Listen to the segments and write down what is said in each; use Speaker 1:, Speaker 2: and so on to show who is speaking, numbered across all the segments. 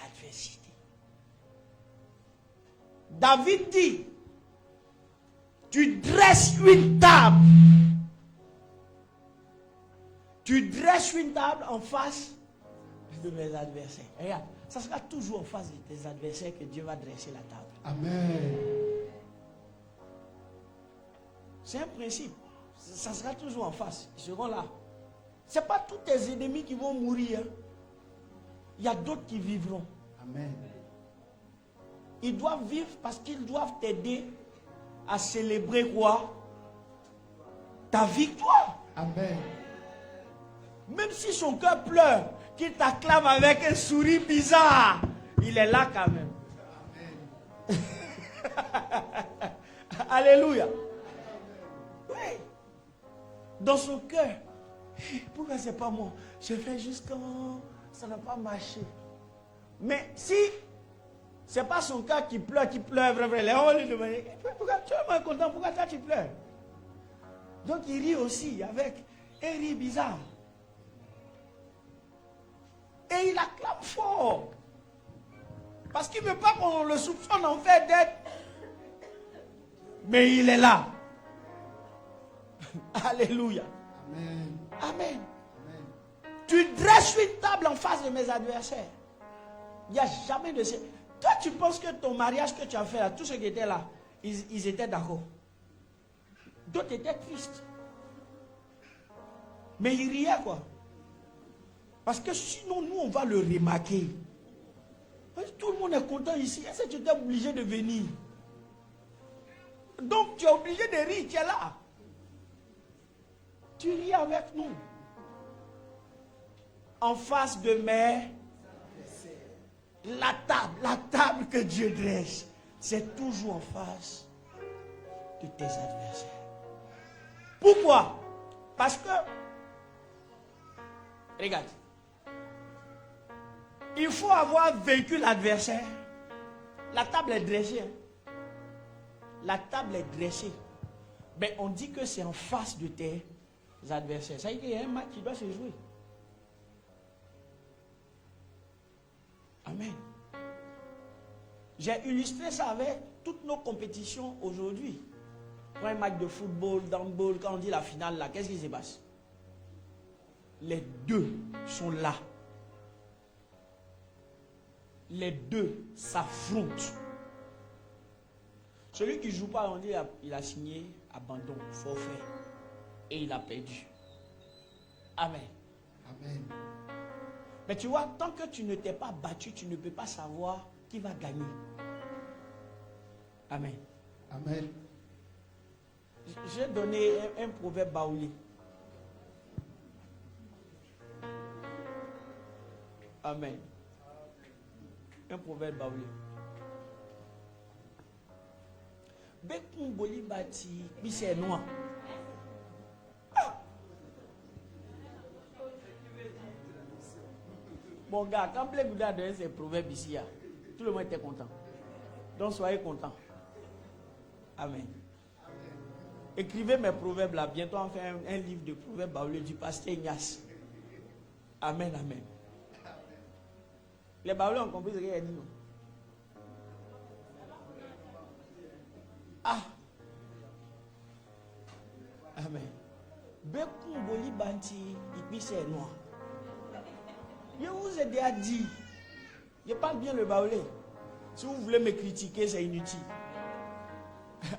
Speaker 1: l'adversité. David dit, tu dresses une table. Tu dresses une table en face de mes adversaires. Regarde, ça sera toujours en face de tes adversaires que Dieu va dresser la table.
Speaker 2: Amen.
Speaker 1: C'est un principe. Ça sera toujours en face. Ils seront là. Ce n'est pas tous tes ennemis qui vont mourir. Il y a d'autres qui vivront.
Speaker 2: Amen.
Speaker 1: Ils doivent vivre parce qu'ils doivent t'aider à célébrer quoi? Ta victoire.
Speaker 2: Amen.
Speaker 1: Même si son cœur pleure, qu'il t'acclame avec un sourire bizarre, il est là quand même. Amen. Alléluia. Oui. Dans son cœur. Pourquoi c'est pas moi? Je fais juste quand ça n'a pas marché. Mais si c'est pas son cœur qui pleure, vraiment, on va lui demander, pourquoi tu es mal content? Pourquoi toi tu pleures? Donc il rit aussi avec un rire bizarre. Et il acclame fort. Parce qu'il ne veut pas qu'on le soupçonne en fait d'être. Mais il est là. Alléluia.
Speaker 2: Amen.
Speaker 1: Amen.
Speaker 2: Amen.
Speaker 1: Tu dresses une table en face de mes adversaires. Il n'y a jamais de... Toi, tu penses que ton mariage que tu as fait là, tous ceux qui étaient là, ils étaient d'accord. D'autres étaient tristes. Mais ils riaient quoi. Parce que sinon, nous, on va le remarquer. Tout le monde est content ici. Est-ce que tu étais obligé de venir? Donc, tu es obligé de rire, tu es là. Tu ris avec nous. En face de mes... La table que Dieu dresse, c'est toujours en face de tes adversaires. Pourquoi? Parce que, regarde, il faut avoir vaincu l'adversaire. La table est dressée. Hein? La table est dressée. Mais on dit que c'est en face de tes adversaires. Ça veut dire qu'il y a un match qui doit se jouer. Amen. J'ai illustré ça avec toutes nos compétitions aujourd'hui. Pour un match de football, d'handball, quand on dit la finale là, qu'est-ce qui se passe? Les deux sont là. Les deux s'affrontent. Celui qui ne joue pas, on dit il a signé abandon, forfait. Et il a perdu. Amen.
Speaker 2: Amen.
Speaker 1: Mais tu vois, tant que tu ne t'es pas battu, tu ne peux pas savoir qui va gagner. Amen.
Speaker 2: Amen.
Speaker 1: J'ai donné un proverbe baoulé. Amen. Un proverbe baoulé. Bekun boli bati, bise noir. Bon gars, quand Blé Bouddha a donné ces proverbes ici, tout le monde était content. Donc soyez contents. Amen. Écrivez mes proverbes là. Bientôt on fait un livre de proverbes baoulés du pasteur Ignace. Amen, amen. Les baoulés ont compris ce qu'il a dit. Non? Ah. Amen. Bekun boli banti, ipise noir. Je vous ai déjà dit, je parle bien le baoulé. Si vous voulez me critiquer, c'est inutile.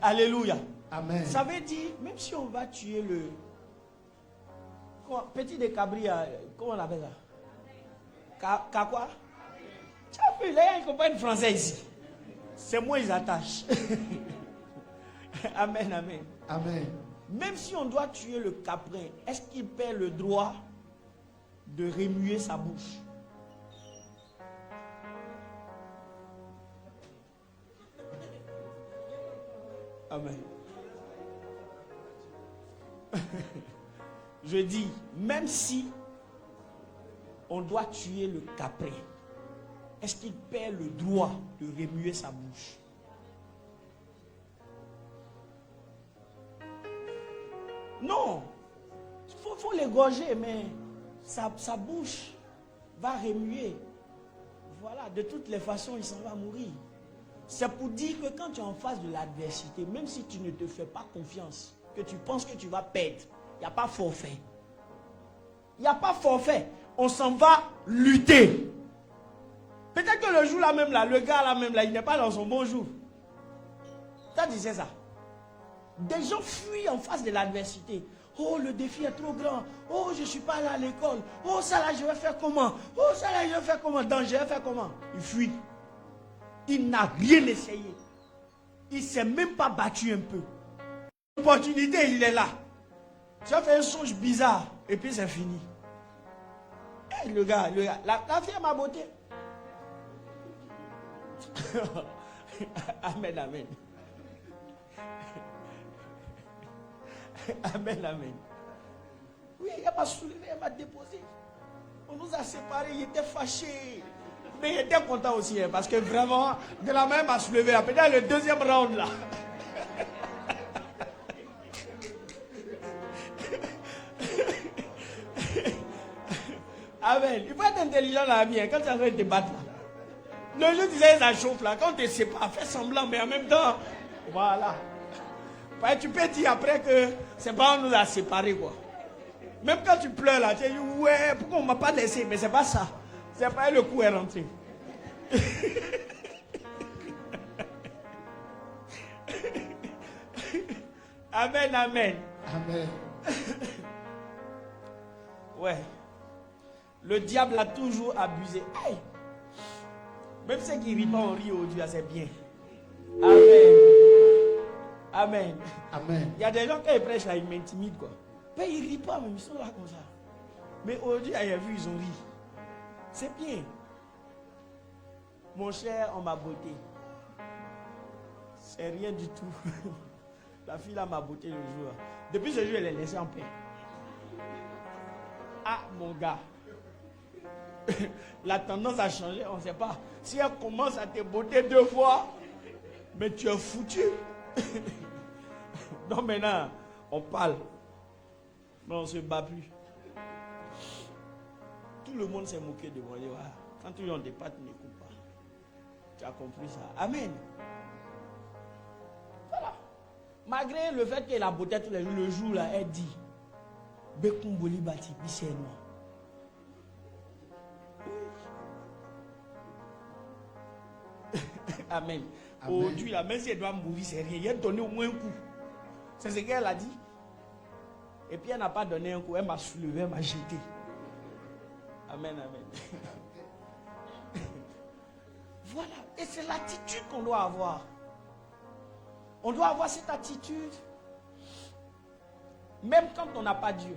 Speaker 1: Alléluia.
Speaker 2: Amen.
Speaker 1: Ça veut dire, même si on va tuer le... Petit de cabri, comment on appelle ça? Quoi? Tu as vu, les gens ils comprennent français ici. C'est moi ils attachent. Amen, amen.
Speaker 2: Amen.
Speaker 1: Même si on doit tuer le caprin, est-ce qu'il perd le droit de remuer sa bouche? Amen. Je dis, même si on doit tuer le caprin, est-ce qu'il perd le droit de remuer sa bouche? Non. Il faut l'égorger, mais sa bouche va remuer. voilà, de toutes les façons, il s'en va mourir. C'est pour dire que quand tu es en face de l'adversité, même si tu ne te fais pas confiance, que tu penses que tu vas perdre, il n'y a pas forfait. Il n'y a pas forfait. On s'en va lutter. Peut-être que le jour là même là, le gars là même là, il n'est pas dans son bon jour. Ça disait ça. Des gens fuient en face de l'adversité. Oh, le défi est trop grand. Oh, je ne suis pas allé à l'école. Oh, ça là, je vais faire comment? Oh, ça là, je vais faire comment? Donc, je vais faire comment? Il fuit. Il n'a rien essayé. Il ne s'est même pas battu un peu. L'opportunité, il est là. Tu as fait un songe bizarre. Et puis, c'est fini. Hey, le gars, la fille m'a beauté. Amen, amen. Amen, amen. Oui, elle m'a soulevé, elle m'a déposé. On nous a séparés, il était fâché. Mais il était content aussi, hein, parce que vraiment, de la main, m'a soulevé. Peut-être le deuxième round là. Amen. Il faut être intelligent dans la vie, hein, quand tu es en train de te battre là. Le jeu disait, ça chauffe là. Quand tu ne sais pas, fais semblant, mais en même temps, voilà. Ouais, tu peux dire après que c'est pas on nous a séparés quoi. Même quand tu pleures là, tu dis ouais, pourquoi on m'a pas laissé? Mais c'est pas ça. C'est pas le coup est rentré. Amen, amen.
Speaker 2: Amen.
Speaker 1: Ouais. Le diable a toujours abusé. Hey. Même ceux qui ne rient pas, on rit au Dieu, c'est bien. Amen. Amen.
Speaker 2: Amen.
Speaker 1: Il y a des gens, quand ils prêchent là, ils m'intimident quoi. Mais ils ne rient pas, mais ils sont là comme ça. Mais aujourd'hui, il y a vu, ils ont ri. C'est bien. Mon cher, on m'a beauté. C'est rien du tout. La fille là m'a beauté le jour. Depuis ce jour, elle est laissée en paix. Ah, mon gars. La tendance a changé, on ne sait pas. Si elle commence à te beauté 2 fois, mais tu es foutu. Donc maintenant, on parle. Mais on ne se bat plus. Tout le monde s'est moqué de moi. Voilà. Quand tu es en départ, tu n'écoutes pas. Tu as compris ça. Amen. Voilà. Malgré le fait qu'elle a beauté tous les jours, le jour là, elle dit Bekumboli bati, c'est moi. Amen. Aujourd'hui, là, même si elle doit mourir, c'est rien. Elle a donné au moins un coup. C'est ce qu'elle a dit. Et puis elle n'a pas donné un coup. Elle m'a soulevé, elle m'a jeté. Amen, amen. Voilà. Et c'est l'attitude qu'on doit avoir. On doit avoir cette attitude. Même quand on n'a pas Dieu.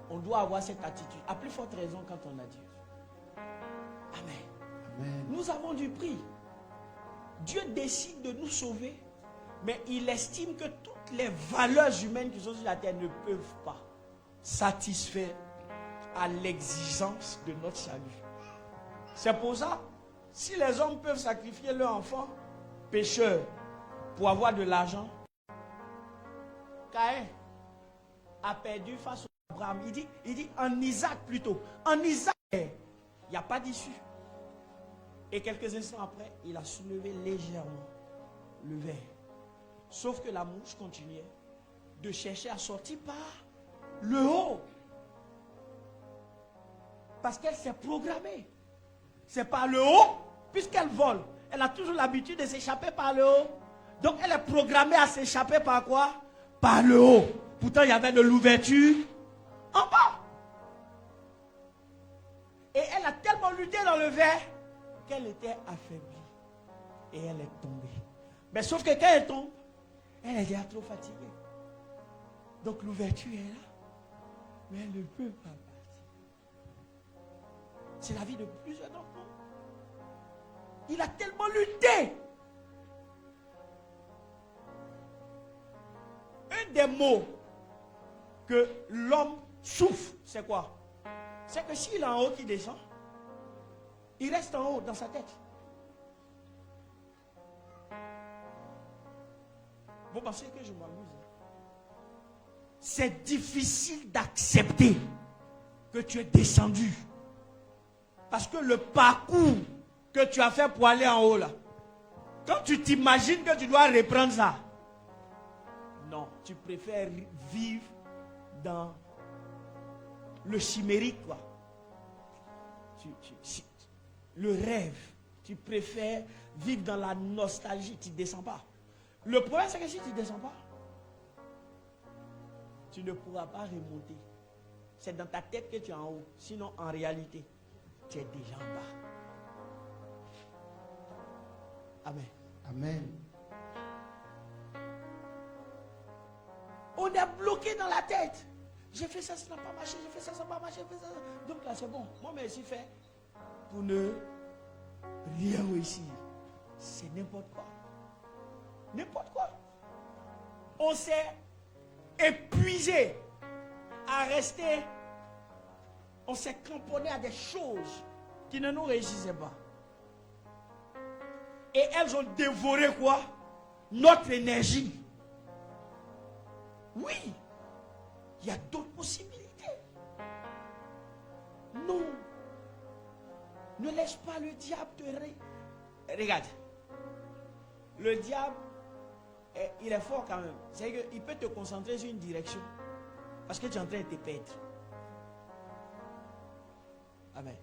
Speaker 1: On doit avoir cette attitude. À plus forte raison quand on a Dieu. Amen.
Speaker 2: Amen.
Speaker 1: Nous avons du prix. Dieu décide de nous sauver, mais il estime que toutes les valeurs humaines qui sont sur la terre ne peuvent pas satisfaire à l'exigence de notre salut. C'est pour ça, si les hommes peuvent sacrifier leur enfant pécheur pour avoir de l'argent, Caïn a perdu face à Abraham. Il dit en Isaac plutôt. En Isaac, il n'y a pas d'issue. Et quelques instants après, il a soulevé légèrement le verre. Sauf que la mouche continuait de chercher à sortir par le haut. Parce qu'elle s'est programmée. C'est par le haut, puisqu'elle vole. Elle a toujours l'habitude de s'échapper par le haut. Donc elle est programmée à s'échapper par quoi? Par le haut. Pourtant, il y avait de l'ouverture en bas. Et elle a tellement lutté dans le verre qu'elle était affaiblie. Et elle est tombée. Mais sauf que quand elle tombe, elle est déjà trop fatiguée. Donc l'ouverture est là. Mais elle ne peut pas partir. C'est la vie de plusieurs d'entre nous. Il a tellement lutté. Un des mots que l'homme souffre, c'est quoi? C'est que s'il est en haut qui descend, il reste en haut dans sa tête. Vous pensez que je m'amuse? C'est difficile d'accepter que tu es descendu. Parce que le parcours que tu as fait pour aller en haut là. Quand tu t'imagines que tu dois reprendre ça, non, tu préfères vivre dans le chimérique, quoi. Le rêve. Tu préfères vivre dans la nostalgie. Tu ne descends pas. Le problème, c'est que si tu ne descends pas, tu ne pourras pas remonter. C'est dans ta tête que tu es en haut. Sinon, en réalité, tu es déjà en bas. Amen.
Speaker 2: Amen.
Speaker 1: On est bloqué dans la tête. J'ai fait ça, ça n'a pas marché. J'ai fait ça, ça n'a pas marché. J'ai fait ça. Donc là, c'est bon. Moi, mais j'ai fait pour ne rien réussir. C'est n'importe quoi. N'importe quoi. On s'est épuisé à rester. On s'est cramponné à des choses qui ne nous réussissaient pas. Et elles ont dévoré quoi? Notre énergie. Oui. Il y a d'autres possibilités. Non. Ne laisse pas le diable te... Regarde. Le diable, il est fort quand même. C'est qu'il peut te concentrer sur une direction. Parce que tu es en train de te perdre. Amen.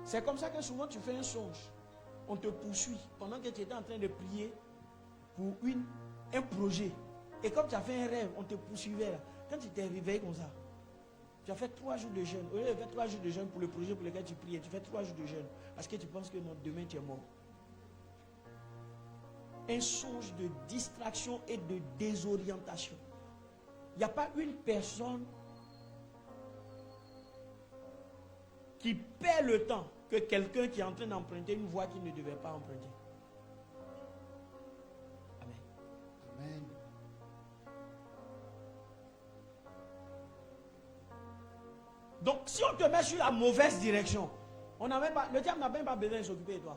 Speaker 1: C'est comme ça que souvent tu fais un songe. On te poursuit pendant que tu étais en train de prier pour un projet. Et comme tu as fait un rêve, on te poursuivait là. Quand tu t'es réveillé comme ça, tu as fait 3 jours de jeûne. Au lieu de faire 3 jours de jeûne pour le projet pour lequel tu priais, tu fais 3 jours de jeûne. Parce que tu penses que non, demain tu es mort. Un songe de distraction et de désorientation. Il n'y a pas une personne qui perd le temps que quelqu'un qui est en train d'emprunter une voie qu'il ne devait pas emprunter. Amen.
Speaker 2: Amen.
Speaker 1: Donc, si on te met sur la mauvaise direction, le diable n'a même pas besoin de s'occuper de toi.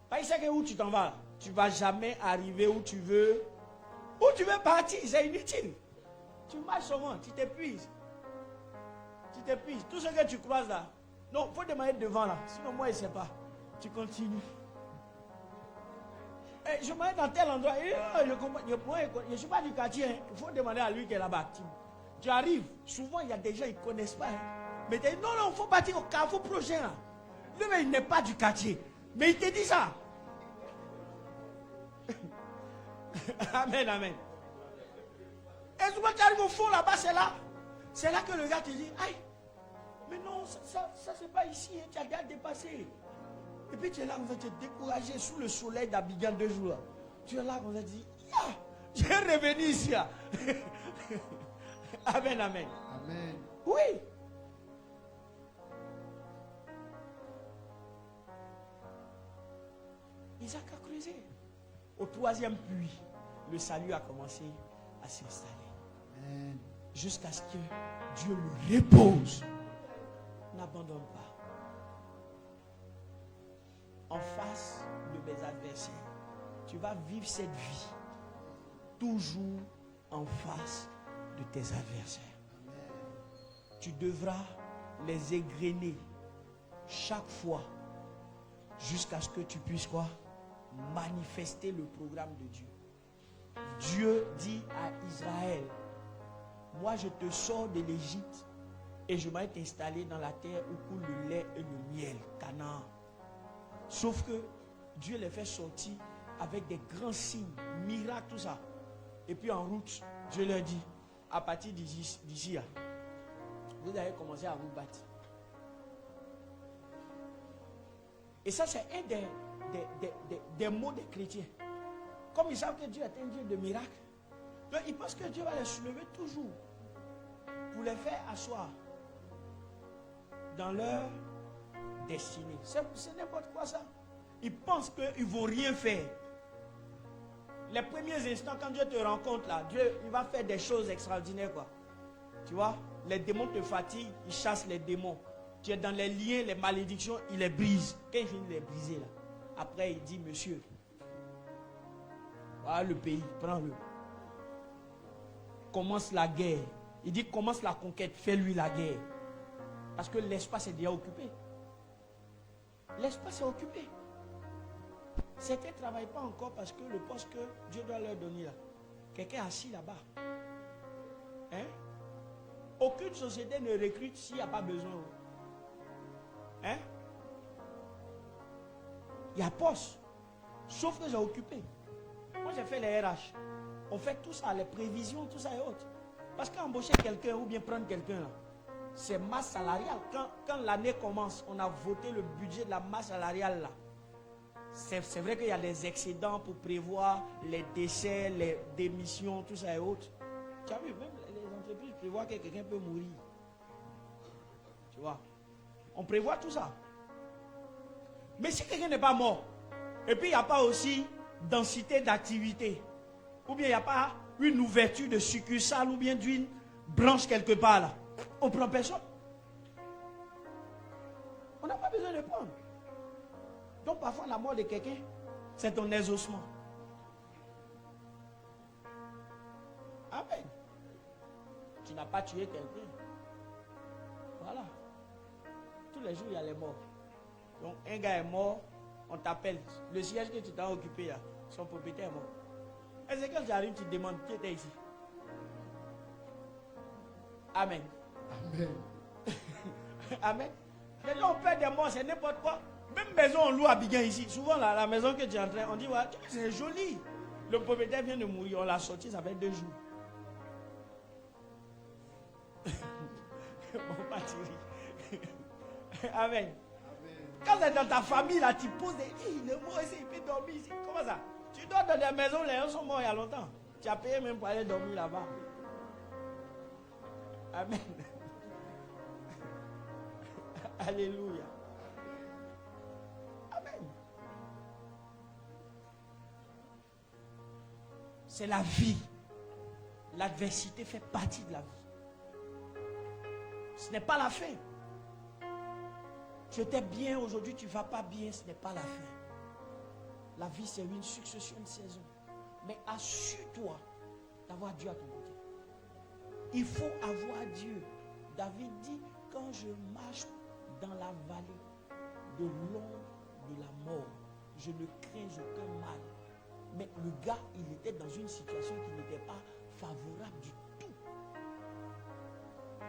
Speaker 1: Parce qu'il sait que où tu t'en vas, tu ne vas jamais arriver où tu veux partir, c'est inutile. Tu marches seulement, tu t'épuises. Tu t'épuises. Tout ce que tu croises là, non, il faut demander devant là. Sinon, moi, je ne sais pas. Tu continues. Et je me mets dans tel endroit. Je ne suis pas du quartier. Il faut demander à lui qui est là-bas. Tu arrives. Souvent, il y a des gens qui ne connaissent pas. Mais tu dis, non, il faut partir au carrefour prochain. Là. Lui, mais il n'est pas du quartier. Mais il te dit ça. Amen, amen. Et souvent, tu arrives au fond là-bas, c'est là. C'est là que le gars te dit, aïe. Mais non, ça c'est pas ici, hein, tu as déjà dépassé. Et puis tu es là, on va te décourager sous le soleil d'Abidjan 2 jours. Là. Tu es là, on va te dire, j'ai revenu ici. Là. Amen, amen.
Speaker 2: Amen.
Speaker 1: Oui. Isaac a creusé. Au 3e puits, le salut a commencé à s'installer.
Speaker 2: Amen.
Speaker 1: Jusqu'à ce que Dieu le repose. N'abandonne pas. En face de mes adversaires, tu vas vivre cette vie toujours en face de tes adversaires. Tu devras les égrener chaque fois jusqu'à ce que tu puisses quoi? Manifester le programme de Dieu. Dieu dit à Israël, moi je te sors de l'Égypte et je vais t'installer dans la terre où coule le lait et le miel, Canaan. Sauf que Dieu les fait sortir avec des grands signes, miracles, tout ça. Et puis en route, Dieu leur dit, à partir d'ici, vous allez commencer à vous battre. Et ça, c'est un des mots des chrétiens. Comme ils savent que Dieu est un Dieu de miracles, donc ils pensent que Dieu va les soulever toujours pour les faire asseoir dans leur destinée. C'est n'importe quoi ça. Ils pensent qu'ils ne vont rien faire. Les premiers instants, quand Dieu te rencontre là, Dieu il va faire des choses extraordinaires quoi. Tu vois, les démons te fatiguent, il chasse les démons. Tu es dans les liens, les malédictions, il les brise. Quand il finit de les briser là, après il dit, monsieur, voilà le pays, prends-le. Commence la guerre. Il dit, commence la conquête, fais-lui la guerre. Parce que l'espace est déjà occupé. L'espace est occupé. Certains ne travaillent pas encore parce que le poste que Dieu doit leur donner là, quelqu'un est assis là-bas. Hein? Aucune société ne recrute s'il n'y a pas besoin. Hein? Il y a poste. Sauf que j'ai occupé. Moi j'ai fait les RH. On fait tout ça, les prévisions, tout ça et autres. Parce qu'embaucher quelqu'un ou bien prendre quelqu'un là, c'est masse salariale. Quand l'année commence, on a voté le budget de la masse salariale là. C'est vrai qu'il y a des excédents pour prévoir les décès, les démissions, tout ça et autres. Tu as vu, même les entreprises prévoient que quelqu'un peut mourir. Tu vois, on prévoit tout ça. Mais si quelqu'un n'est pas mort, et puis il n'y a pas aussi densité d'activité, ou bien il n'y a pas une ouverture de succursale, ou bien d'une branche quelque part là, on prend personne. On n'a pas besoin de prendre. Donc parfois la mort de quelqu'un, c'est ton exaucement. Amen. Tu n'as pas tué quelqu'un. Voilà. Tous les jours, il y a les morts. Donc un gars est mort, on t'appelle. Le siège que tu t'as occupé là, son propriétaire est mort. Et c'est quand tu arrives, tu te demandes qui était ici. Amen.
Speaker 2: Amen.
Speaker 1: Amen. Les gens ont peur des morts, c'est n'importe quoi. Même maison, on loue à Biguin ici. Souvent, la maison que tu es en train, on dit, ouais, c'est joli. Le propriétaire vient de mourir, on l'a sorti, ça fait 2 jours. Bon, pas Thierry. Amen. Quand c'est dans ta famille, là, tu poses des... Il est mort ici, il peut dormir ici. Comment ça? Tu dors dans des maisons, les gens sont morts il y a longtemps. Tu as payé même pour aller dormir là-bas. Amen. Alléluia. Amen. C'est la vie. L'adversité fait partie de la vie. Ce n'est pas la fin. Tu étais bien aujourd'hui, tu ne vas pas bien, ce n'est pas la fin. La vie, c'est une succession de saisons. Mais assure-toi d'avoir Dieu à ton côté. Il faut avoir Dieu. David dit, quand je marche dans la vallée de l'ombre de la mort, je ne crains aucun mal. Mais le gars, il était dans une situation qui n'était pas favorable du tout.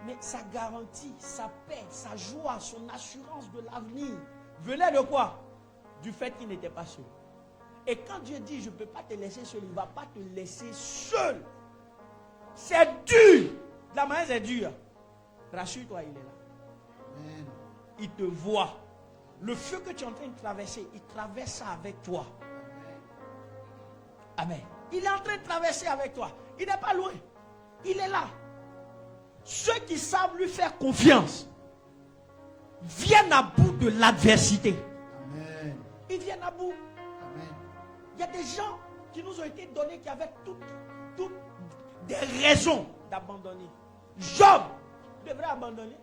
Speaker 1: Mais sa garantie, sa paix, sa joie, son assurance de l'avenir venait de quoi? Du fait qu'il n'était pas seul. Et quand Dieu dit, je ne peux pas te laisser seul, il ne va pas te laisser seul. C'est dur. De la manière, c'est dur. Rassure-toi, il est là.
Speaker 2: Amen.
Speaker 1: Il te voit. Le feu que tu es en train de traverser, il traverse ça avec toi. Amen. Il est en train de traverser avec toi. Il n'est pas loin. Il est là. Ceux qui savent lui faire confiance viennent à bout de l'adversité.
Speaker 2: Amen.
Speaker 1: Ils viennent à bout.
Speaker 2: Amen.
Speaker 1: Il y a des gens qui nous ont été donnés qui avaient toutes des raisons d'abandonner. Job devrait abandonner.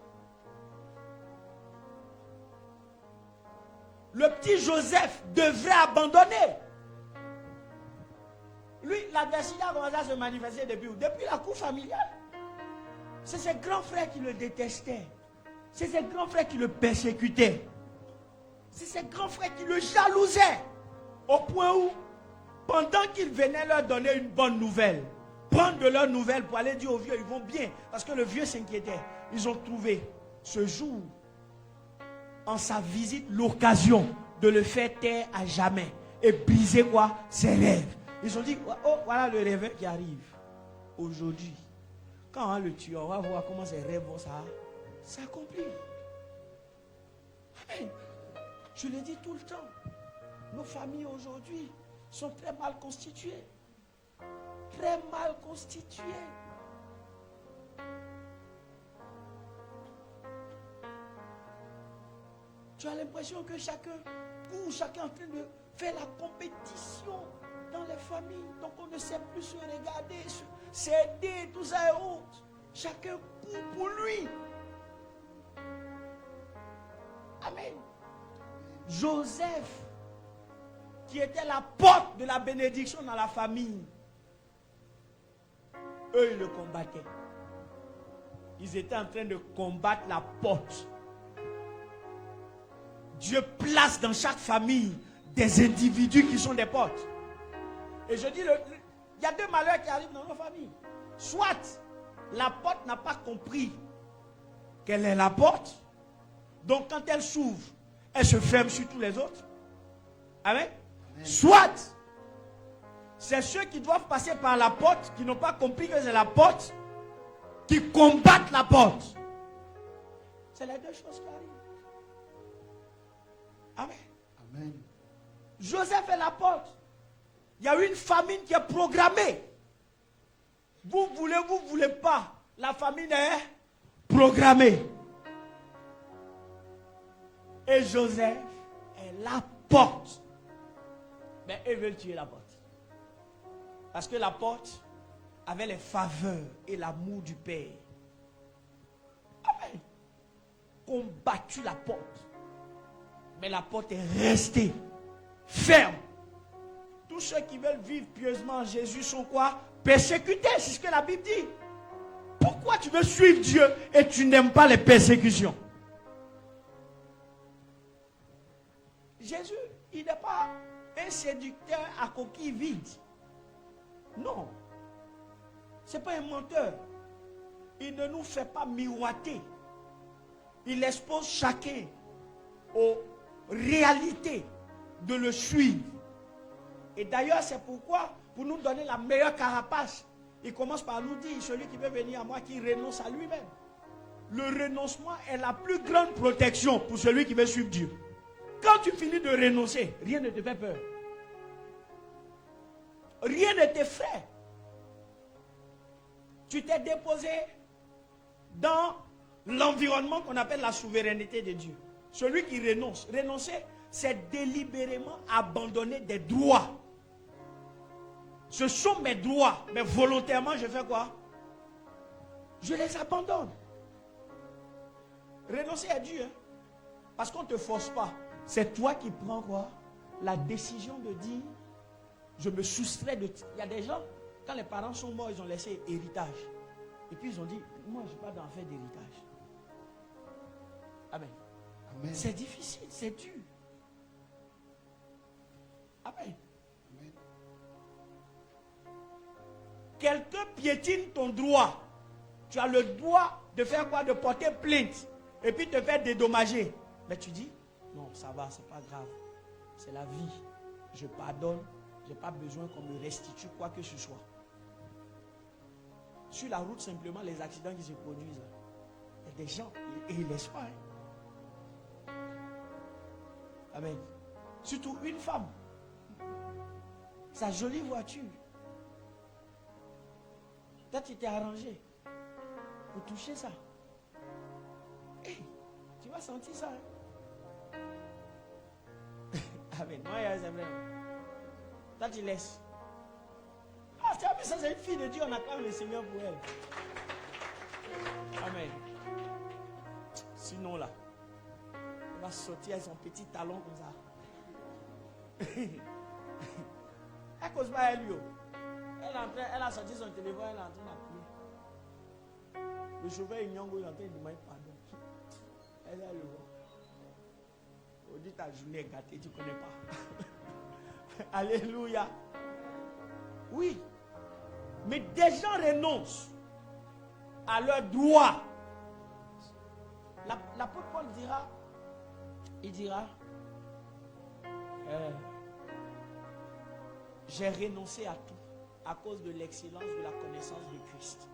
Speaker 1: Le petit Joseph devrait abandonner. Lui, l'adversité a commencé à se manifester depuis où? Depuis la cour familiale. C'est ses grands frères qui le détestaient. C'est ses grands frères qui le persécutaient. C'est ses grands frères qui le jalousaient. Au point où, pendant qu'ils venaient leur donner une bonne nouvelle, prendre de leurs nouvelles pour aller dire aux vieux, ils vont bien. Parce que le vieux s'inquiétait. Ils ont trouvé ce jour, en sa visite, l'occasion de le faire taire à jamais. Et briser quoi? Ses rêves. Ils ont dit, oh, voilà le rêve qui arrive. Aujourd'hui, quand on le tue, on va voir comment ses rêves vont s'accomplir. Amen. Je le dis tout le temps. Nos familles aujourd'hui sont très mal constituées. Très mal constituées. Tu as l'impression que chacun est en train de faire la compétition dans les familles. Donc on ne sait plus se regarder, s'aider, tout ça et autres. Chacun court pour lui. Amen. Joseph, qui était la porte de la bénédiction dans la famille, eux, ils le combattaient. Ils étaient en train de combattre la porte. Dieu place dans chaque famille des individus qui sont des portes. Et je dis, il y a deux malheurs qui arrivent dans nos familles. Soit la porte n'a pas compris qu'elle est la porte. Donc quand elle s'ouvre, elle se ferme sur tous les autres. Amen. Amen. Soit c'est ceux qui doivent passer par la porte, qui n'ont pas compris que c'est la porte, qui combattent la porte. C'est les deux choses qui arrivent. Amen.
Speaker 2: Amen.
Speaker 1: Joseph est la porte. Il y a une famine qui est programmée. Vous voulez pas. La famine est programmée. Et Joseph est la porte. Mais eux veulent tuer la porte. Parce que la porte avait les faveurs et l'amour du Père. Amen. Combattu la porte. Mais la porte est restée ferme. Tous ceux qui veulent vivre pieusement en Jésus sont quoi? Persécutés, c'est ce que la Bible dit. Pourquoi tu veux suivre Dieu et tu n'aimes pas les persécutions? Jésus, il n'est pas un séducteur à coquille vide. Non. Ce n'est pas un menteur. Il ne nous fait pas miroiter. Il expose chacun aux réalités de le suivre. Et d'ailleurs, c'est pourquoi, pour nous donner la meilleure carapace, il commence par nous dire, celui qui veut venir à moi, qui renonce à lui-même. Le renoncement est la plus grande protection pour celui qui veut suivre Dieu. Quand tu finis de renoncer, rien ne te fait peur. Rien ne t'effraie. Tu t'es déposé dans l'environnement qu'on appelle la souveraineté de Dieu. Celui qui renonce, renoncer, c'est délibérément abandonner des droits. Ce sont mes droits, mais volontairement, je fais quoi? Je les abandonne. Renoncer à Dieu, hein? Parce qu'on ne te force pas. C'est toi qui prends quoi? La décision de dire, je me soustrais de... Il y a des gens, quand les parents sont morts, ils ont laissé héritage. Et puis ils ont dit, moi je n'ai pas d'enfant d'héritage. Amen. Amen. C'est difficile, c'est dur. Amen. Amen. Quelqu'un piétine ton droit. Tu as le droit de faire quoi? De porter plainte. Et puis te faire dédommager. Mais tu dis, non, ça va, c'est pas grave. C'est la vie. Je pardonne. Je n'ai pas besoin qu'on me restitue quoi que ce soit. Sur la route, simplement, les accidents qui se produisent. Il y a des gens, et ils ne laissent pas. Hein. Amen. Surtout une femme. Sa jolie voiture. Toi, tu t'es arrangé pour toucher ça. Hey, tu vas sentir ça. Hein? Amen. Moi, c'est vrai. Toi, tu laisses. Ah, tu as vu ça, c'est une fille de Dieu, on acclame le Seigneur pour elle. Amen. Sinon, là, elle va sortir avec son petit talon comme ça. Elle cause pas elle, lui. Elle a sorti son téléphone, elle est en train d'appeler. Le chauffeur Ignongo, il est en train de demander pardon. Elle a le voir. On dit ta journée est gâtée, tu ne connais pas. Alléluia. Oui. Mais des gens renoncent à leurs droits. L'apôtre Paul dira, j'ai renoncé à tout à cause de l'excellence de la connaissance de Christ.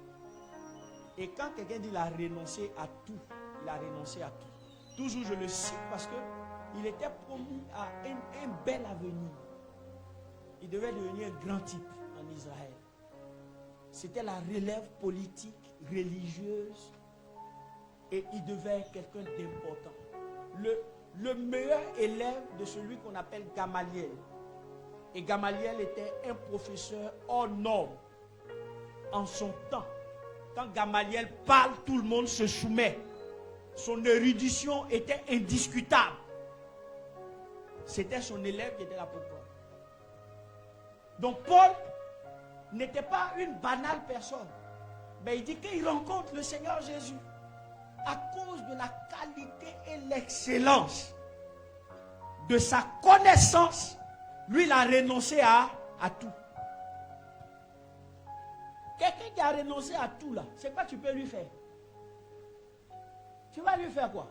Speaker 1: Et quand quelqu'un dit il a renoncé à tout, il a renoncé à tout. Toujours je le cite parce que il était promis à un bel avenir. Il devait devenir un grand type en Israël. C'était la relève politique, religieuse, et il devait être quelqu'un d'important. Le meilleur élève de celui qu'on appelle Gamaliel. Et Gamaliel était un professeur hors norme en son temps. Quand Gamaliel parle, tout le monde se soumet. Son érudition était indiscutable. C'était son élève qui était l'apôtre Paul. Donc Paul n'était pas une banale personne. Mais il dit qu'il rencontre le Seigneur Jésus à cause de la qualité et l'excellence de sa connaissance, lui, il a renoncé à tout. Quelqu'un qui a renoncé à tout là, c'est quoi tu peux lui faire? Tu vas lui faire quoi?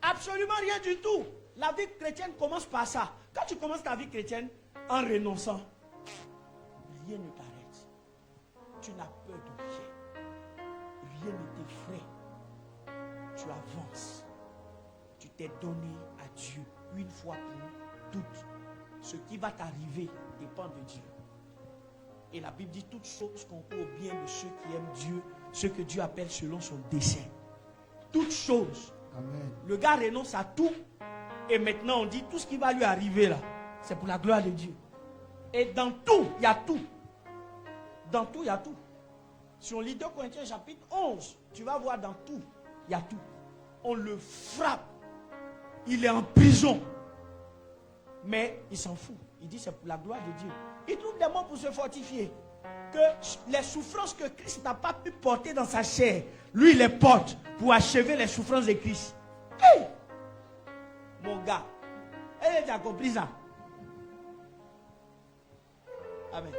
Speaker 1: Absolument rien du tout. La vie chrétienne commence par ça. Quand tu commences ta vie chrétienne en renonçant, rien ne t'arrête. Tu n'as peur de rien. Rien ne t'effraie. Tu avances. Tu t'es donné à Dieu une fois pour toutes. Ce qui va t'arriver dépend de Dieu. Et la Bible dit toutes choses concourent au bien de ceux qui aiment Dieu, ceux que Dieu appelle selon son dessein. Toutes choses.
Speaker 2: Amen.
Speaker 1: Le gars renonce à tout. Et maintenant on dit tout ce qui va lui arriver là, c'est pour la gloire de Dieu. Et dans tout, il y a tout. Dans tout, il y a tout. Si on lit 2 Corinthiens chapitre 11, tu vas voir dans tout, il y a tout. On le frappe. Il est en prison. Mais il s'en fout. Il dit c'est pour la gloire de Dieu. Il trouve des mots pour se fortifier. Que les souffrances que Christ n'a pas pu porter dans sa chair, lui il les porte pour achever les souffrances de Christ. Hey! Mon gars, est-ce que tu as compris ça? Amen.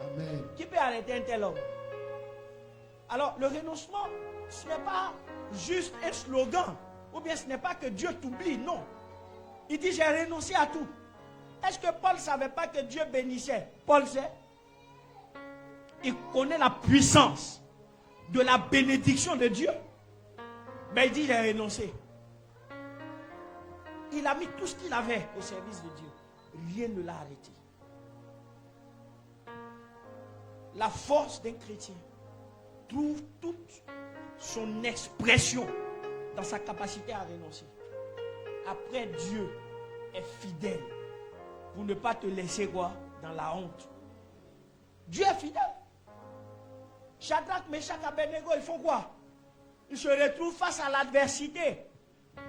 Speaker 2: Amen.
Speaker 1: Qui peut arrêter un tel homme? Alors le renoncement, ce n'est pas juste un slogan. Ou bien ce n'est pas que Dieu t'oublie, non. Il dit j'ai renoncé à tout. Est-ce que Paul ne savait pas que Dieu bénissait? Paul sait. Il connaît la puissance de la bénédiction de Dieu. Mais il dit j'ai renoncé. Il a mis tout ce qu'il avait au service de Dieu. Rien ne l'a arrêté. La force d'un chrétien trouve toute son expression dans sa capacité à renoncer. Après, Dieu est fidèle pour ne pas te laisser quoi? Dans la honte. Dieu est fidèle. Shadrach, Meshach, Abednego, ils font quoi? Ils se retrouvent face à l'adversité.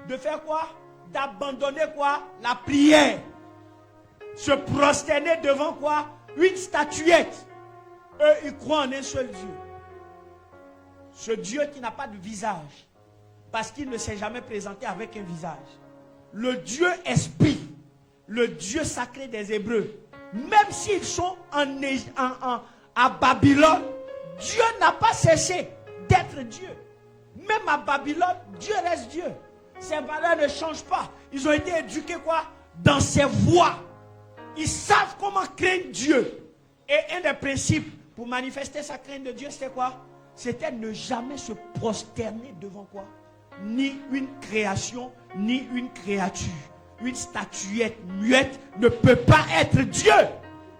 Speaker 1: De faire quoi? D'abandonner quoi? La prière. Se prosterner devant quoi? Une statuette. Eux, ils croient en un seul Dieu. Ce Dieu qui n'a pas de visage. Parce qu'il ne s'est jamais présenté avec un visage. Le Dieu esprit. Le Dieu sacré des Hébreux. Même s'ils sont à Babylone, Dieu n'a pas cessé d'être Dieu. Même à Babylone, Dieu reste Dieu. Ses valeurs ne changent pas. Ils ont été éduqués quoi? Dans ses voies. Ils savent comment craindre Dieu. Et un des principes pour manifester sa crainte de Dieu, c'était quoi? C'était ne jamais se prosterner devant quoi? Ni une création, ni une créature. Une statuette muette ne peut pas être Dieu.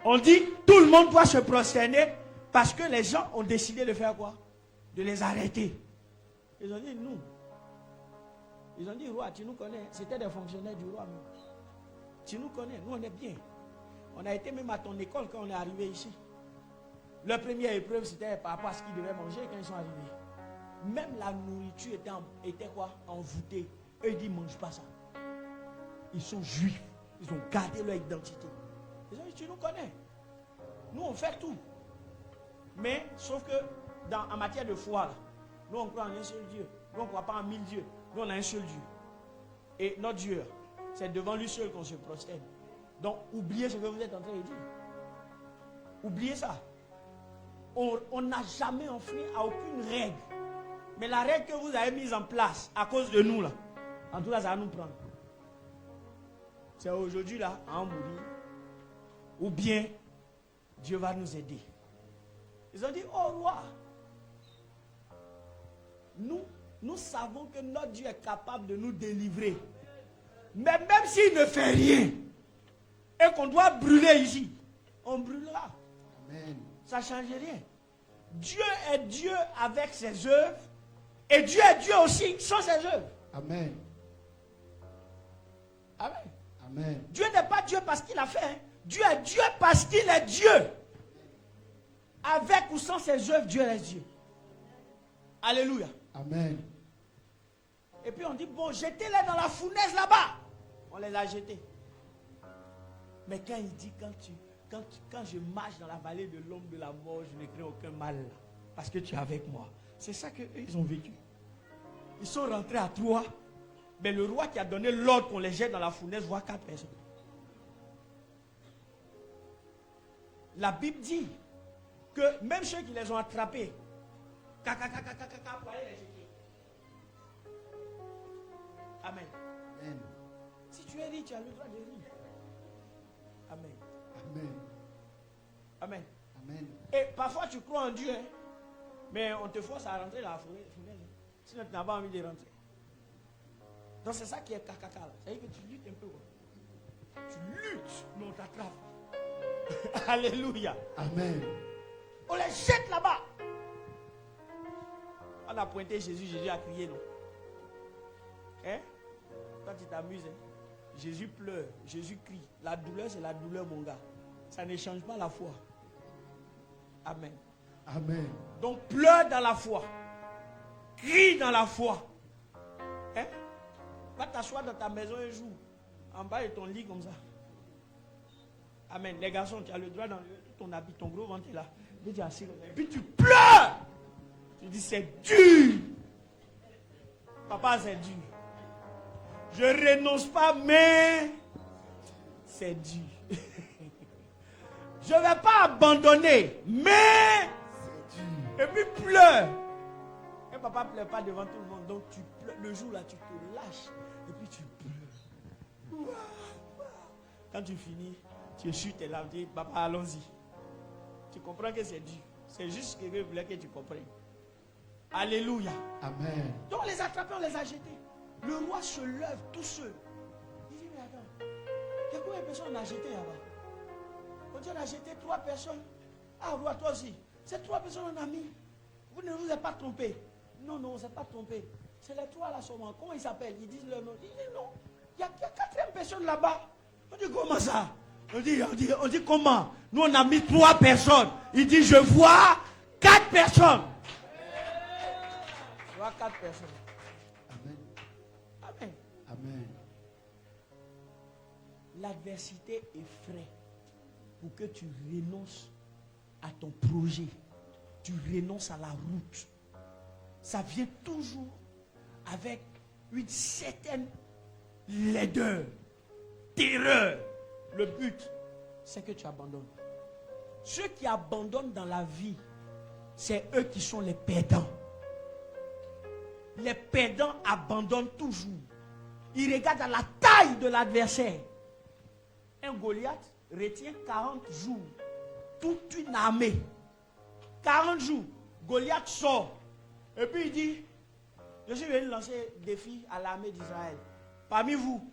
Speaker 1: On dit tout le monde doit se prosterner parce que les gens ont décidé de faire quoi? De les arrêter. Ils ont dit nous. Ils ont dit roi, tu nous connais. C'était des fonctionnaires du roi même. Tu nous connais, nous on est bien. On a été même à ton école quand on est arrivé ici. Leur première épreuve c'était par rapport à ce qu'ils devaient manger quand ils sont arrivés. Même la nourriture était quoi? Envoûtée. Eux ils disent mange pas ça. Ils sont juifs. Ils ont gardé leur identité. Ils ont dit tu nous connais. Nous on fait tout. Mais sauf que en matière de foi, là, nous on croit en un seul Dieu. Nous on ne croit pas en 1000 dieux. Nous on a un seul Dieu. Et notre Dieu, c'est devant lui seul qu'on se prosterne. Donc oubliez ce que vous êtes en train de dire. Oubliez ça. On n'a jamais enfreint à aucune règle. Mais la règle que vous avez mise en place à cause de nous là, en tout cas ça va nous prendre. C'est aujourd'hui là à en mourir. Ou bien Dieu va nous aider. Ils ont dit, oh roi, nous savons que notre Dieu est capable de nous délivrer. Mais même s'il ne fait rien, et qu'on doit brûler ici, on brûlera.
Speaker 2: Amen.
Speaker 1: Ça ne change rien. Dieu est Dieu avec ses œuvres, et Dieu est Dieu aussi sans ses œuvres.
Speaker 2: Amen.
Speaker 1: Amen.
Speaker 2: Amen.
Speaker 1: Dieu n'est pas Dieu parce qu'il a fait. Hein. Dieu est Dieu parce qu'il est Dieu. Avec ou sans ses œuvres, Dieu est Dieu. Alléluia.
Speaker 2: Amen.
Speaker 1: Et puis on dit, bon, jetez-les dans la fournaise là-bas. On les a jetés. Mais quand il dit, quand je marche dans la vallée de l'ombre de la mort, je ne crains aucun mal. Parce que tu es avec moi. C'est ça qu'eux, ils ont vécu. Ils sont rentrés à Troie. Mais le roi qui a donné l'ordre qu'on les jette dans la fournaise voit 4 personnes. La Bible dit que même ceux qui les ont attrapés, pour aller les jeter. Amen.
Speaker 2: Amen.
Speaker 1: Si tu es riche, tu as le droit de rire. Amen.
Speaker 2: Amen.
Speaker 1: Amen.
Speaker 2: Amen.
Speaker 1: Et parfois tu crois en Dieu, hein, mais on te force à rentrer dans la fournaise. Sinon tu n'as pas envie de rentrer. Donc c'est ça qui est cacaca. C'est-à-dire que tu luttes un peu. Tu luttes, mais on t'attrape. Alléluia.
Speaker 2: Amen.
Speaker 1: On les jette là-bas. On a pointé Jésus, Jésus a crié, non? Hein? Quand tu t'amuses, hein? Jésus pleure, Jésus crie. La douleur, c'est la douleur, mon gars. Ça ne change pas la foi. Amen.
Speaker 2: Amen.
Speaker 1: Donc pleure dans la foi. Crie dans la foi. Hein? Va t'asseoir dans ta maison un jour, en bas de ton lit comme ça. Amen. Les garçons, tu as le droit d'enlever ton habit, ton gros ventre est là. Et puis tu pleures. Tu dis c'est dur. Papa, c'est dur. Je renonce pas, mais c'est dur. Je ne vais pas abandonner, mais
Speaker 2: C'est dur.
Speaker 1: et puis pleure. Et papa ne pleure pas devant tout le monde. Donc tu pleures. Le jour là, tu te lâches. Et puis tu pleures. Quand tu finis, tu es sur tes larmes. Tu dis, papa, allons-y. Tu comprends que c'est dur. C'est juste que Dieu voulait que tu comprennes. Alléluia.
Speaker 2: Amen.
Speaker 1: Donc on les a attrapés, on les a jetés. Le roi se lève tout seul. Il dit, mais attends, il y a combien de personnes on a jetées là-bas? On dit on a jeté 3 personnes. Ah, roi, toi aussi. Ces 3 personnes on a mis. Vous ne vous êtes pas trompé. Non, non, on ne s'est pas trompé. C'est les 3 là seulement. Comment ils s'appellent? Ils disent leur nom. Il dit non. Il y a 4e personne là-bas. On dit comment ça? On dit comment? Nous on a mis 3 personnes. Il dit je vois 4 personnes. Je vois 4 personnes.
Speaker 2: Amen.
Speaker 1: Amen.
Speaker 2: Amen.
Speaker 1: L'adversité effraie pour que tu renonces à ton projet. Tu renonces à la route. Ça vient toujours avec une certaine laideur, terreur. Le but, c'est que tu abandonnes. Ceux qui abandonnent dans la vie, c'est eux qui sont les perdants. Les perdants abandonnent toujours. Ils regardent à la taille de l'adversaire. Un Goliath retient 40 jours toute une armée. 40 jours, Goliath sort. Et puis il dit, je suis venu lancer défi à l'armée d'Israël. Parmi vous,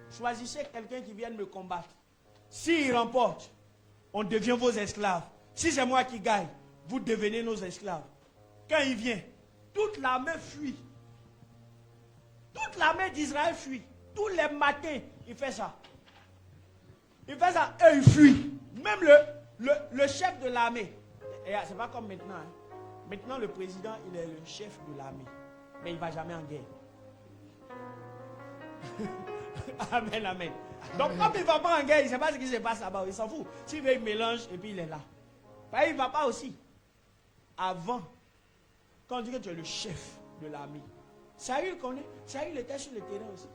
Speaker 1: choisissez quelqu'un qui vienne me combattre. S'il remporte, on devient vos esclaves. Si c'est moi qui gagne, vous devenez nos esclaves. Quand il vient, toute l'armée fuit. Toute l'armée d'Israël fuit. Tous les matins, il fait ça. Il fait ça et il fuit. Même le chef de l'armée. C'est pas comme maintenant. Hein. Maintenant, le président, il est le chef de l'armée. Mais il ne va jamais en guerre. Amen, amen. Donc, comme il ne va pas en guerre, il ne sait pas ce qui se passe là-bas. Il s'en fout. S'il veut, il mélange et puis il est là. Il ne va pas aussi. Avant, quand on dit que tu es le chef de l'armée, Saül connaît. Saül était sur le terrain aussi.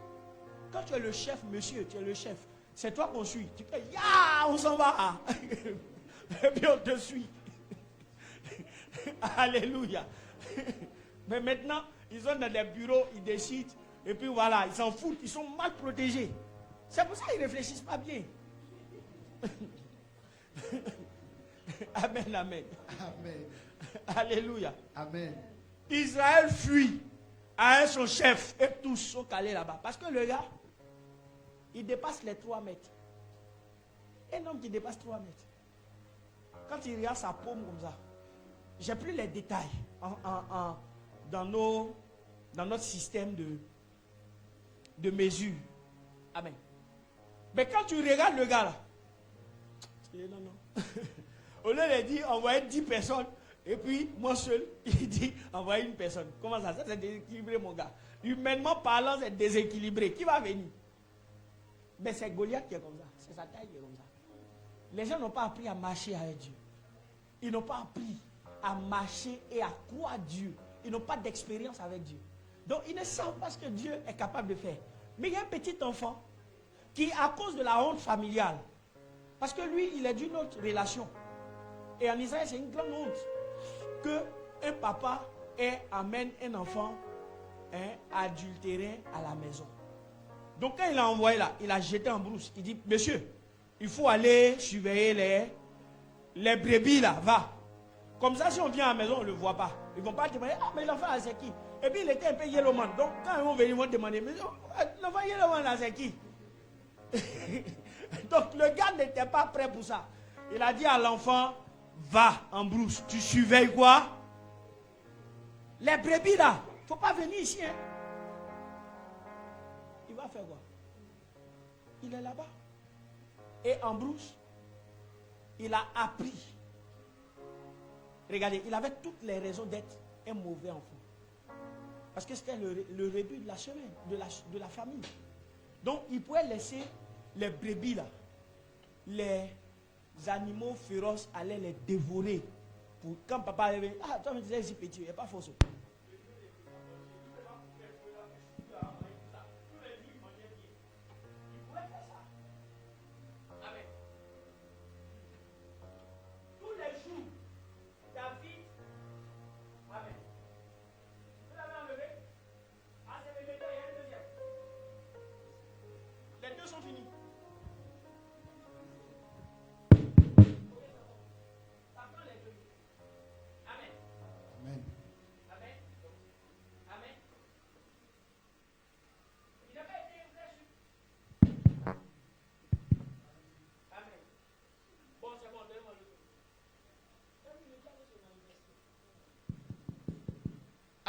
Speaker 1: Quand tu es le chef, monsieur, tu es le chef. C'est toi qu'on suit. Tu fais, ya, on s'en va. Et puis on te suit. Alléluia. Mais maintenant, ils sont dans des bureaux, ils décident. Et puis voilà, ils s'en foutent. Ils sont mal protégés. C'est pour ça qu'ils ne réfléchissent pas bien. Amen, amen.
Speaker 2: Amen.
Speaker 1: Alléluia.
Speaker 2: Amen.
Speaker 1: Israël fuit à son chef et tous sont calés là-bas. Parce que le gars, il dépasse les 3 mètres. Un homme qui dépasse 3 mètres. Quand il regarde sa paume comme ça, j'ai plus les détails dans notre système de mesure. Amen. Mais quand tu regardes le gars là, tu dis non, non. Au lieu de dire envoyer 10 personnes, et puis moi seul, il dit envoyer une personne. Comment ça? Ça c'est déséquilibré mon gars. Humainement parlant, c'est déséquilibré. Qui va venir? Mais c'est Goliath qui est comme ça. C'est sa taille qui est comme ça. Les gens n'ont pas appris à marcher avec Dieu. Ils n'ont pas appris à marcher et à croire Dieu. Ils n'ont pas d'expérience avec Dieu. Donc, ils ne savent pas ce que Dieu est capable de faire. Mais il y a un petit enfant qui, à cause de la honte familiale, parce que lui, il est d'une autre relation. Et en Israël, c'est une grande honte que un papa amène un enfant adultéré à la maison. Donc, quand il l'a envoyé là, il a jeté en brousse. Il dit, monsieur, il faut aller surveiller les brebis là, va. Comme ça, si on vient à la maison, on ne le voit pas. Ils ne vont pas demander, ah, mais l'enfant, c'est qui? Et puis, il était un peu yellow man. Donc, quand ils vont venir, ils vont demander, mais l'enfant yellow man, là, c'est qui? Donc, le gars n'était pas prêt pour ça. Il a dit à l'enfant, va en brousse. Tu surveilles quoi? Les brebis, là. Il ne faut pas venir ici, hein. Il va faire quoi? Il est là-bas. Et en brousse, il a appris. Regardez, il avait toutes les raisons d'être un mauvais enfant. Parce que c'était le début de la semaine, de la famille. Donc, il pouvait laisser les brebis là, les animaux féroces allaient les dévorer. Quand papa arrivait, ah, toi, tu disais ici petit, il n'est pas faux.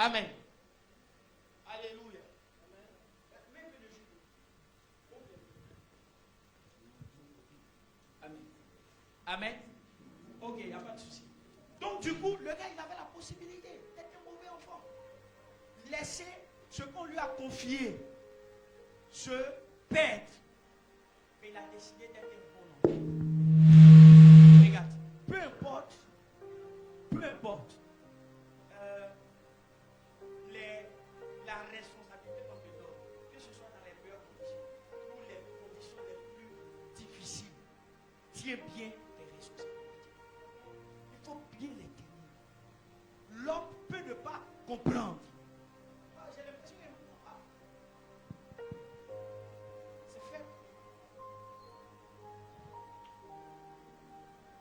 Speaker 1: Amen. Alléluia. Amen. Amen. Ok, il n'y a pas de souci. Donc du coup, le gars, il avait la possibilité d'être un mauvais enfant. Laisser ce qu'on lui a confié se perdre. Mais il a décidé d'être un bon enfant. Regarde, peu importe la responsabilité qu'on te donne, que ce soit dans les meilleures conditions ou les conditions les plus difficiles, tiens bien tes responsabilités. Il faut bien les tenir. L'homme peut ne pas comprendre. J'ai l'impression qu'il ne comprend pas. C'est fait.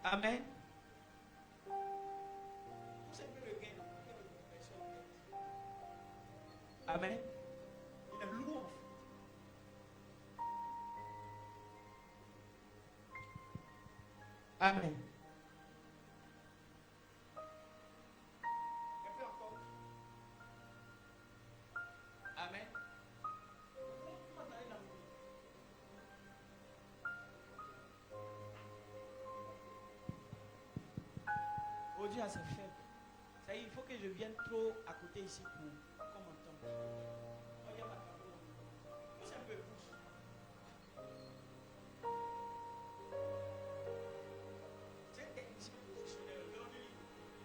Speaker 1: Amen. Amen. Il est lourd. Amen. Et puis encore. Amen. Aujourd'hui, c'est faible. Ça y est, il faut que je vienne trop à côté ici pour qu'on m'entende. Regarde ma caméra. Pousse un peu, pousse. C'est un technicien professionnel. Aujourd'hui,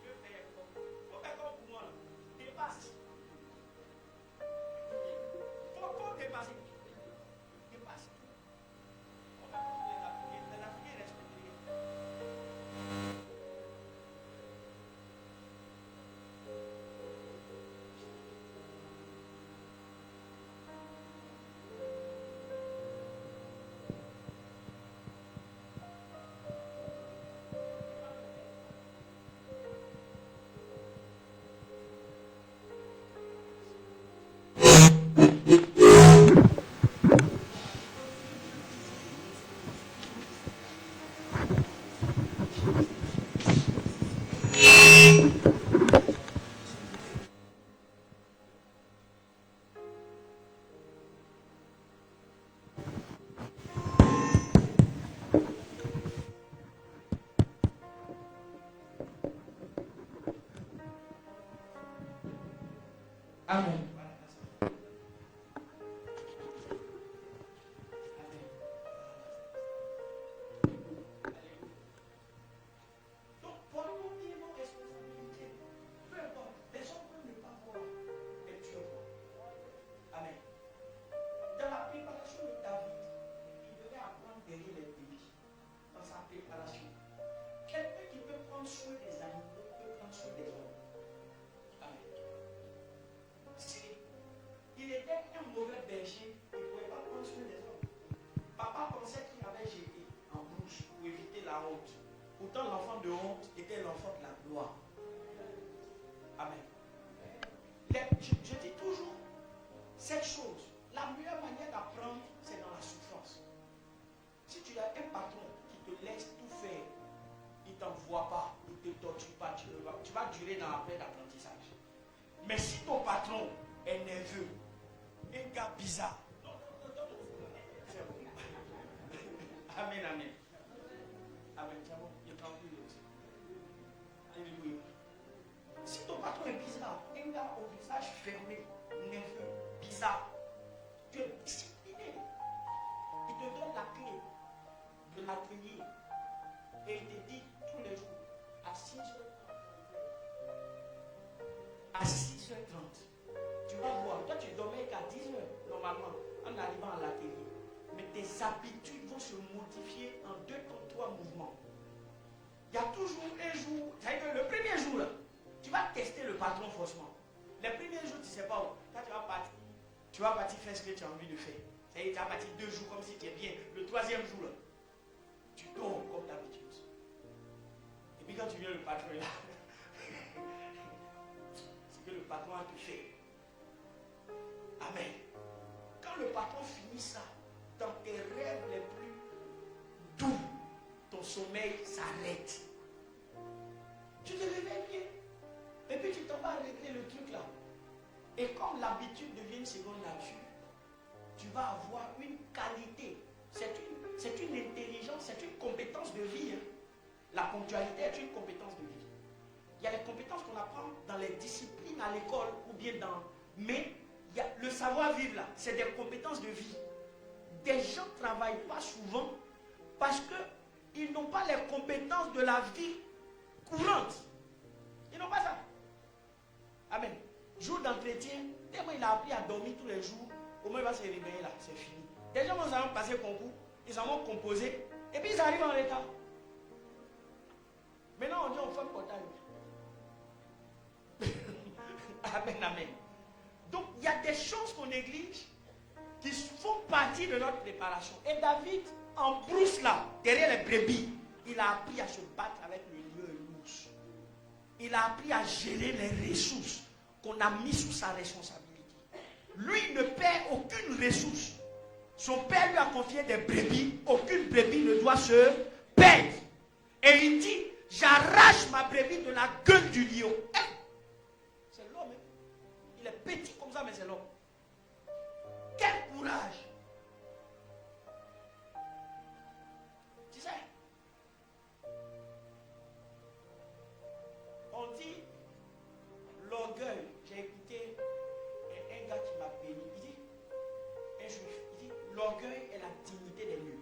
Speaker 1: il veut faire comme. Il faut faire comme pour moi. Dépasse. Il faut dépasser. Dépasse. On va continuer la prière. La prière est respectée. de honte était l'enfant de la gloire. Amen. Je dis toujours cette chose. La meilleure manière d'apprendre, c'est dans la souffrance. Si tu as un patron qui te laisse tout faire, il ne t'envoie pas, il ne te torture pas, tu vas durer dans la paix d'apprentissage. Mais si ton patron est nerveux, un gars bizarre, amen, amen. Amen, c'est bon, il prend plus aussi. Alléluia. Si ton patron est bizarre, un gars au visage fermé, nerveux, bizarre, tu es discipliné. Il te donne la clé de l'atelier et il te dit tous les jours à 6h30. À 6h30, tu vas voir. Toi, tu dormais qu'à 10h normalement en arrivant à l'atelier. Mais tes habitudes vont se modifier en 2 temps 3 mouvements. Il y a toujours un jour, c'est-à-dire le premier jour, là, tu vas tester le patron forcément. Les premiers jours, tu ne sais pas où. Quand tu vas partir faire ce que tu as envie de faire. C'est-à-dire tu vas partir 2 jours comme si tu es bien. Le 3e jour, là, tu dors comme d'habitude. Et puis quand tu viens le patron là, c'est que le patron a tout fait. Amen. Quand le patron finit ça, dans tes rêves les plus doux, ton sommeil s'arrête. Tu te réveilles bien. Et puis tu t'en vas régler le truc là. Et comme l'habitude devient une seconde nature, tu vas avoir une qualité. C'est une intelligence, c'est une compétence de vie. Hein. La ponctualité est une compétence de vie. Il y a les compétences qu'on apprend dans les disciplines à l'école ou bien dans... Mais il y a le savoir-vivre là, c'est des compétences de vie. Des gens ne travaillent pas souvent parce qu'ils n'ont pas les compétences de la vie courante. Ils n'ont pas ça. Amen. Jour d'entretien, tellement il a appris à dormir tous les jours, au moins il va se réveiller là, c'est fini. Des gens vont passer le concours, ils en vont composer, et puis ils arrivent en retard. Maintenant on dit on fait un portail. Amen, amen. Donc il y a des choses qu'on néglige qui font partie de notre préparation. Et David, en brousse là, derrière les brebis, il a appris à se battre avec le lion et l'ours. Il a appris à gérer les ressources qu'on a mis sous sa responsabilité. Lui ne perd aucune ressource. Son père lui a confié des brebis. Aucune brebis ne doit se perdre. Et il dit, j'arrache ma brebis de la gueule du lion. C'est l'homme. Hein? Il est petit comme ça, mais c'est l'homme. Quel courage! Tu sais, on dit l'orgueil. J'ai écouté un gars qui m'a béni. Il dit, un juif, il dit, l'orgueil est la dignité des nuls.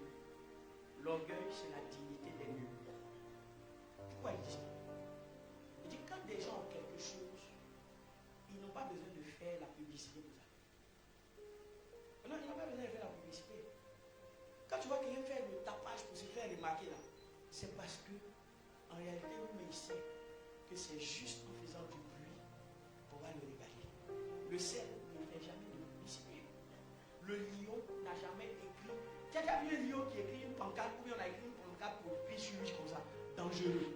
Speaker 1: L'orgueil, c'est la dignité des nuls. Pourquoi il dit ça? Il dit, quand des gens ont quelque chose, ils n'ont pas besoin de faire la publicité de ça. Non, il n'a pas besoin de faire la publicité. Quand tu vois quelqu'un faire le tapage pour se faire remarquer là, c'est parce que, en réalité, lui, il sait que c'est juste en faisant du bruit pour pouvoir le régaler. Le cerf ne fait jamais de publicité. Le lion n'a jamais écrit. Tu as déjà vu un lion qui écrit une pancarte ou bien on a écrit une pancarte pour puis sur lui comme ça, dangereux.